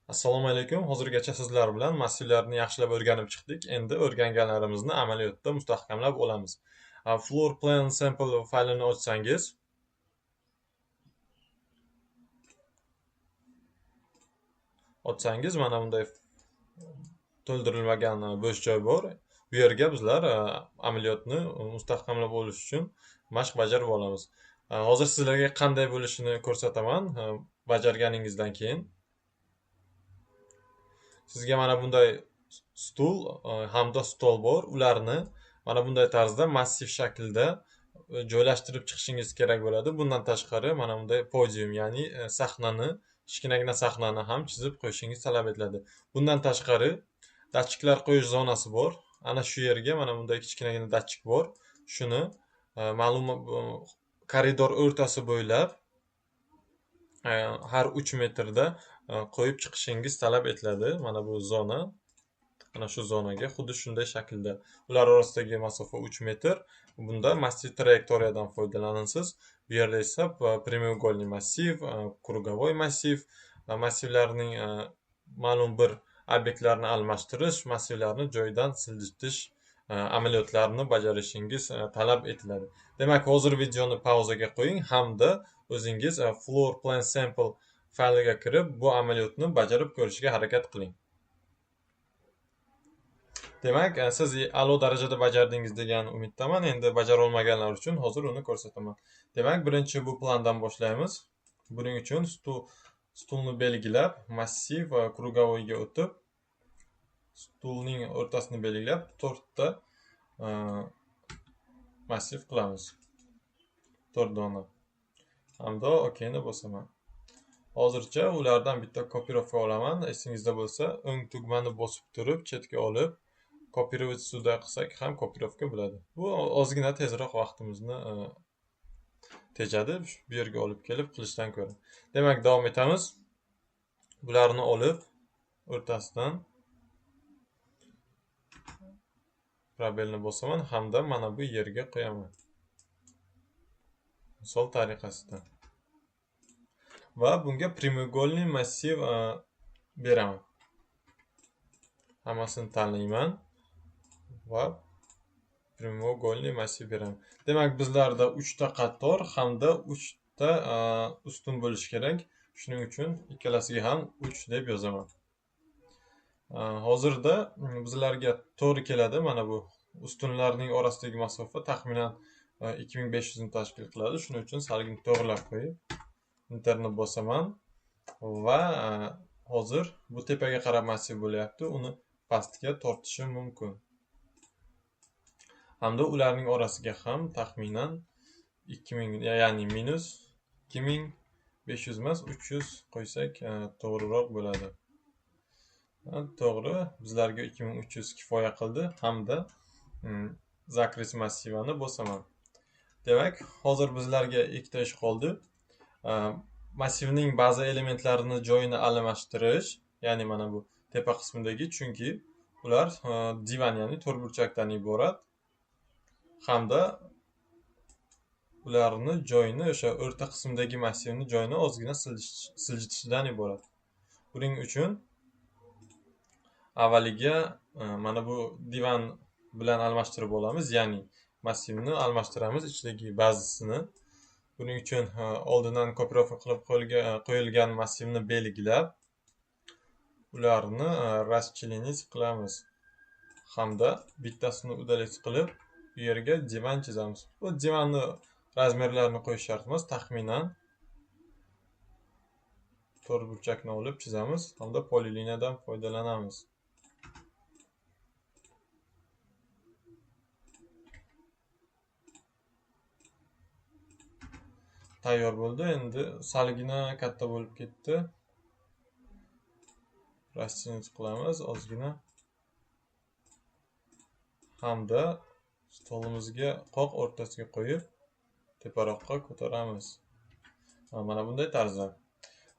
Assalomu alaykum. Hozirgacha sizlar bilan massivlarni yaxshilab o'rganib chiqdik. Endi o'rganganlarimizni amaliyotda mustahkamlab olamiz. Floor plan sample faylini ochsangiz mana bunday to'ldirilmagan bo'sh joy bor. Bu yerga bizlar amaliyotni mustahkamlab olish uchun mashq bajarib olamiz. Hozir sizlarga qanday bo'lishini ko'rsataman bajarganingizdan keyin. Sizga mana bunday stul hamda stol bor. Ularni mana bunday tarzda massiv shaklda joylashtirib chiqishingiz kerak bo'ladi. Bundan tashqari mana bunday podium, ya'ni sahnani, kichkinagina sahnani ham chizib qo'yishingiz talab etiladi. Bundan tashqari datchiklar qo'yish zonasi bor. Ana shu yerga mana bunday kichkinagina datchik bor. Shuni ma'lum koridor o'rtasi bo'ylab har 3 metrda qo'yib chiqishingiz talab etiladi. Mana bu zona, mana shu zonaga xuddi shunday shaklda. Ular orasidagi masofa 3 metr. Bunda massiv trayektoriyadan foydalanasiz. Bu yerda esa прямоугольный massiv, круговой massiv va massivlarning ma'lum bir obyektlarni almashtirish, massivlarni joyidan siljitish amaliyotlarini bajarishingiz talab etiladi. Demak, hozir videoni pauzaga qo'ying hamda o'zingiz floor plan sample fayliga kirib bu amaliyotni bajarib ko'rishga harakat qiling. Demak, siz a'lo darajada bajardingiz degan umiddaman. Endi bajara olmaganlar uchun hozir uni ko'rsataman. Demak, birinchi bu plandan boshlaymiz. Buning uchun stulni belgilab, massiv va krugovoyga o'tib, stulning o'rtasini belgilab 4 ta massiv qilamiz. 4 dona. Hamda okeyni bosaman. Hozircha ulardan bitta kopirovka olaman. Esingizda bo'lsa, o'ng tugmani bosib turib, chetga olib, kopировать sуда qilsak ham kopirovka bo'ladi. Bu ozgina tezroq vaqtimizni tejadi. Bu yerga olib kelib qilishdan ko'ra. Demak, davom etamiz. Bularni olib o'rtasidan probelni bosaman hamda mana bu yerga qo'yaman. Misol tariqasida. Va bunga прямоугольный massiv beraman. Hammasini tanlayman va прямоугольный massiv beraman. Demak, bizlarda 3 ta qator hamda 3 ta ustun bo'lishi kerak. Shuning uchun ikkalasiga ham 3 deb yozaman. Hozirda bizlarga to'g'ri keladi. Mana bu ustunlarning orasidagi masofa taxminan 2500 ni tashkil qiladi. Shuning uchun salgin to'g'rilab qo'yib Enterni bosaman va hozir bu tepaga qarab massiv bo'lyapti. Uni pastga tortishim mumkin. Hamda ularning orasiga ham taxminan 2000, ya'ni minus 2500 emas, 300 qo'ysak to'g'riroq bo'ladi. To'g'ri, bizlarga 2300 kifoya qildi hamda zakris massivini bosaman. Demak, hozir bizlarga ikkita ish qoldi. Massivning ba'zi elementlarini joyini almashtirish, ya'ni mana bu tepa qismidagi, chunki ular divan, ya'ni to'rtburchakdan iborat, hamda ularni joyini, o'sha o'rta qismdagi massivni joyini ozgina siljitishdan iborat. Buning uchun avvaliga mana bu divan bilan almashtirib olamiz, ya'ni massivni almashtiramiz, ichidagi ba'zisini. Buning uchun oldindan kopirovka qilib qo'yilgan massivni belgilab, ularni расчленить qilamiz. Hamda bittasini udalist qilib, bu yerga divan chizamiz. Bu divanni razmerlarini qo'yish shart emas, taxminan to'rtburchakni olib chizamiz hamda poliliniyadan foydalanamiz. Tayyor bo'ldi. Endi salgina katta bo'lib ketdi. Расчленить qilamiz ozgina. Hamda stolimizga qoq o'rtasiga qo'yib, teparoqqa ko'taramiz. Mana bunday tarzda.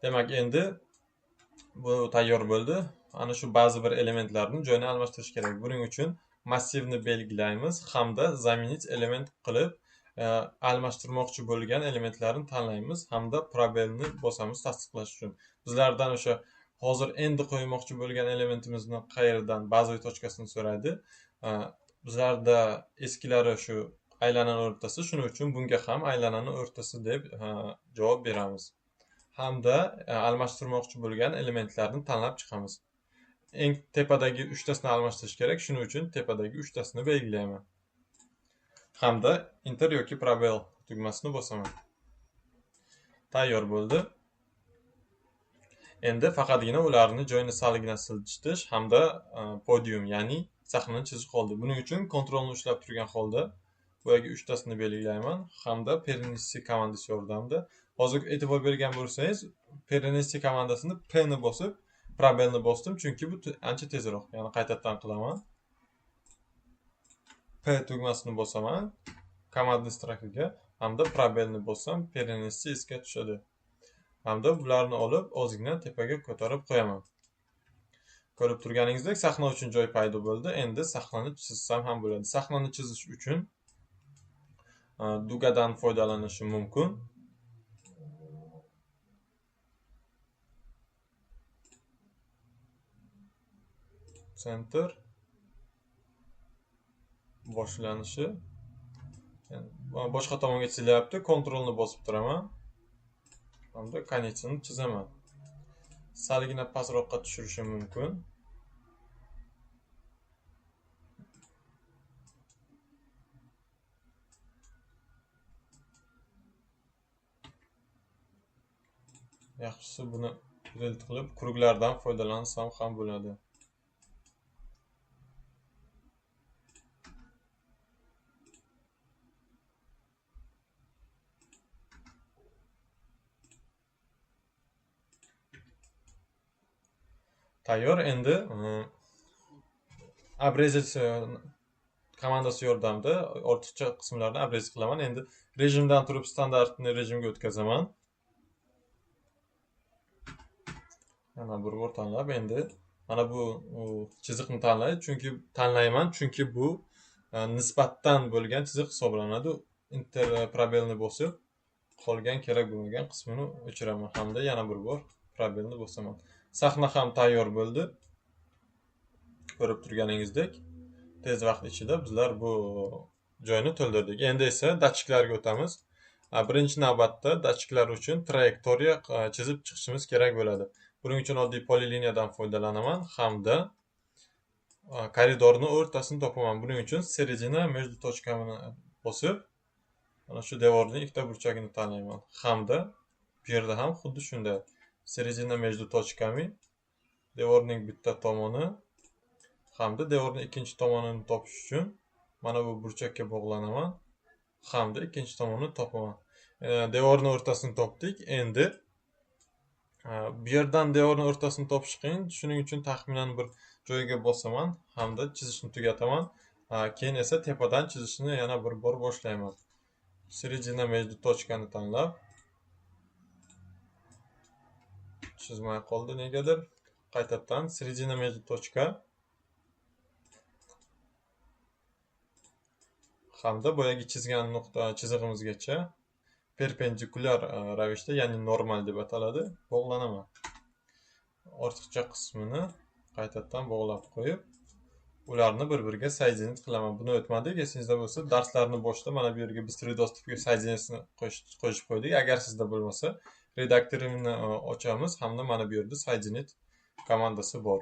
Demak, endi bu tayyor bo'ldi. Ana shu ba'zi bir elementlarni joyini almashtirish kerak. Buning uchun massivni belgilaymiz hamda заменить element qilib almashtirmoqchi bo'lgan elementlarni tanlaymiz hamda probelni bosamiz tasdiqlash uchun. Bizlardan o'sha hozir endi qo'ymoqchi bo'lgan elementimizni qayerdan bazaviy tochkasini so'raydi. Bizlarda eskilari shu aylanani o'rtasi, shuning uchun bunga ham aylanani o'rtasi deb javob beramiz. Hamda almashtirmoqchi bo'lgan elementlarni tanlab chiqamiz. Eng tepadagi 3tasini almashtirish kerak, shuning uchun tepadagi 3tasini belgilayman. Hamda enter yoki probel tugmasini bosaman. Tayyor bo'ldi. Endi faqatgina ularni joyini salgina siljish hamda podium, ya'ni sahnani chizish qoldi. Buning uchun kontrolni ushlab turgan holda bu yerga 3tasini belgilayman hamda perennesi komandasi yordamida. Hozir e'tibor bergan bo'lsangiz, perennesi komandasini P ni bosib, probelni bosdim, chunki bu ancha tezroq. Ya'ni qaytadan qilaman. P tugmasini bosaman komanda strakiga hamda probelni bossam perennesi esga tushadi. Hamda bularni olib ozgina tepaga ko'tarib qo'yaman. Ko'rib turganingizdek, sahna uchun joy paydo bo'ldi. Endi sahnani chizsam ham bo'ladi. Sahnani chizish uchun dugadan foydalanishim mumkin. Center boshlanishi. Boshqa tomonga chizilyapti. Kontrolni bosib turaman. Hamda konechini chizaman. Salgina pastroqqa tushirishim mumkin. Yaxshisi buni build qilib, kuruklardan foydalansam ham bo'ladi. Tayyor. Endi abrezat komandasi yordamida ortiqcha qismlarni abrez qilaman. Endi rejimdan turib standartni rejimga o'tkazaman. Mana bir bor tanlab, endi mana bu chiziqni tanlayman, chunki bu nisbatdan bo'lgan chiziq hisoblanadi. Enter probelni bosib, qolgan kerak bo'lmagan qismini o'chiraman hamda yana bir bor probelni bosaman. Sahna ham tayyor bo'ldi. Ko'rib turganingizdek, tez vaqt ichida bizlar bu joyni to'ldirdik. Endi esa datchiklarga o'tamiz. Birinchi navbatda datchiklar uchun trayektoriya chizib chiqishimiz kerak bo'ladi. Buning uchun oddiy poliliniyadan foydalanaman hamda koridorni o'rtasini topaman. Buning uchun seredina между точкамini bosib, mana shu devorning ikkita burchagini tanlayman. Hamda bu yerda ham xuddi shunday. Seredina между точками, devorning bitta tomoni hamda devorning ikkinchi tomonini topish uchun mana bu burchakka bog'lanaman hamda ikkinchi tomonini topaman. Devorning o'rtasini topdik. Endi bu yerdan devorning o'rtasini topish qiyin, shuning uchun taxminan bir joyga bosaman hamda chizishni tugataman. Keyin esa tepadan chizishni yana bir bor boshlayman. Seredina между точкani tanlab chizmay qoldi negadir. Qaytadan seredina между точка hamda boyagi chizgan nuqta chizig'imizgacha perpendikulyar ravishda, ya'ni normal deb ataladi, bog'lanaman. Ortiqcha qismini qaytadan bog'lab qo'yib, ularni bir-biriga soединить qilaman. Buni o'tmadik. Esingizda bo'lsa, darslarni boshida mana bu yerga biz 3D soединениесini qo'shib qo'ydik. Agar sizda bo'lmasa, redaktorini ochamiz hamda mana bu yerda soединить komandasi bor.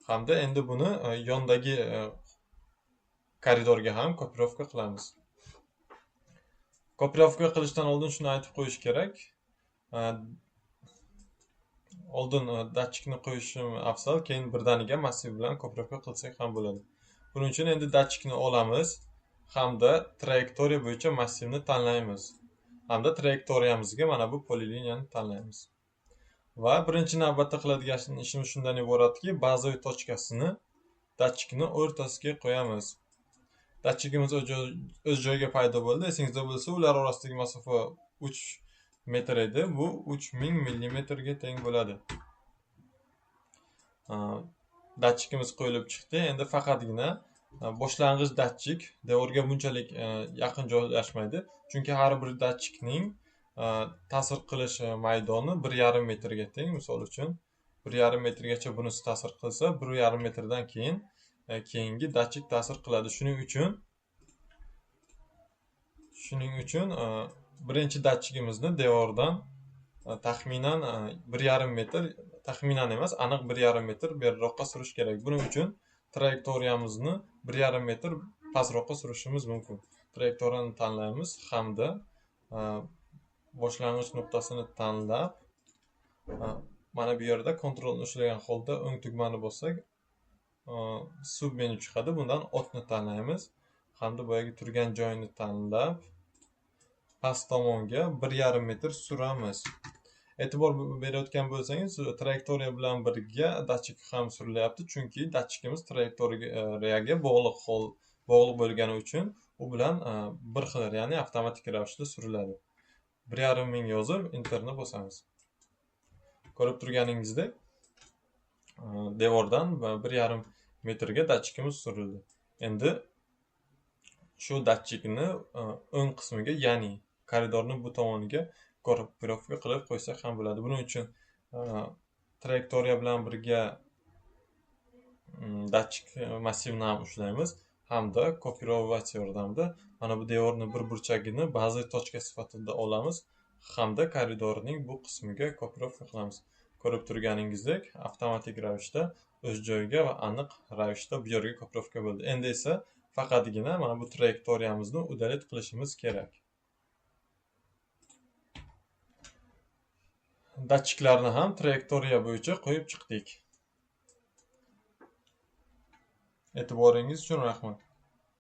Hamda endi buni yondagi koridorga ham kopirovka qilamiz. Kopirovka qilishdan oldin shuni aytib qo'yish kerak. Oldin datchikni qo'yishim afzal, keyin birdaniga massiv bilan kopirovka qilsak ham bo'ladi. Buning uchun endi datchikni olamiz hamda trayektoriya bo'yicha massivni tanlaymiz. Hamda trayektoriyamizga mana bu poliliniyani tanlaymiz. Va birinchi navbatda qiladigan ishimiz shundan iboratki, bazaviy tochkasini datchikni o'rtasiga qo'yamiz. Datchikimiz o'z joyiga paydo bo'ldi. Esingizda bo'lsa, ular orasidagi masofa 3 metr edi. Bu 3000 millimetrga teng bo'ladi. Datchikimiz qo'yilib chiqdi. Endi faqatgina boshlang'ich datchik devorga bunchalik yaqin joylashmaydi. Chunki har bir datchikning ta'sir qilish maydoni 1,5 metrga teng. Misol uchun 1,5 metrgacha bunisi ta'sir qilsa, 1,5 metrdan keyingi datchik ta'sir qiladi. Shuning uchun birinchi datchigimizni devordan taxminan 1,5 metr, taxminan emas, aniq 1,5 metr beriroqqa surish kerak. Buning uchun trayektoriyamizni 1,5 metr pastroqqa surishimiz mumkin. Trayektoriyani tanlaymiz hamda boshlang'ich nuqtasini tanlab, mana bu yerda kontrolni ushlagan holda o'ng tugmani bossak, submenu chiqadi. Bundan otni tanlaymiz hamda boyagi turgan joyini tanlab, past tomonga 1,5 metr suramiz. E'tibor berayotgan bo'lsangiz, trayektoriya bilan birga datchik ham surilyapti, chunki datchikimiz trayektoriyaga bog'liq bo'lgani uchun u bilan bir xil, ya'ni avtomatik ravishda suriladi. 1,5 ming yozib enterni bosamiz. Ko'rib turganingizdek, devordan 1,5 metrga datchikimiz surildi. Endi shu datchikni o'ng qismiga, ya'ni koridorning bu tomoniga kopirovka qilib qo'ysak ham bo'ladi. Buning uchun trayektoriya bilan birga datchik massivini ham ushlaymiz hamda kopirovatsiya yordamida mana bu devorning bir burchagini baza tochka sifatida olamiz hamda koridorning bu qismiga kopirovka qilamiz. Ko'rib turganingizdek, avtomatik ravishda o'z joyiga va aniq ravishda bu yerga kopirovka bo'ldi. Endi esa faqatgina mana bu trayektoriyamizni udalet qilishimiz kerak. Datchiklarni ham trayektoriya bo'yicha qo'yib chiqdik. E'tiboringiz uchun rahmat.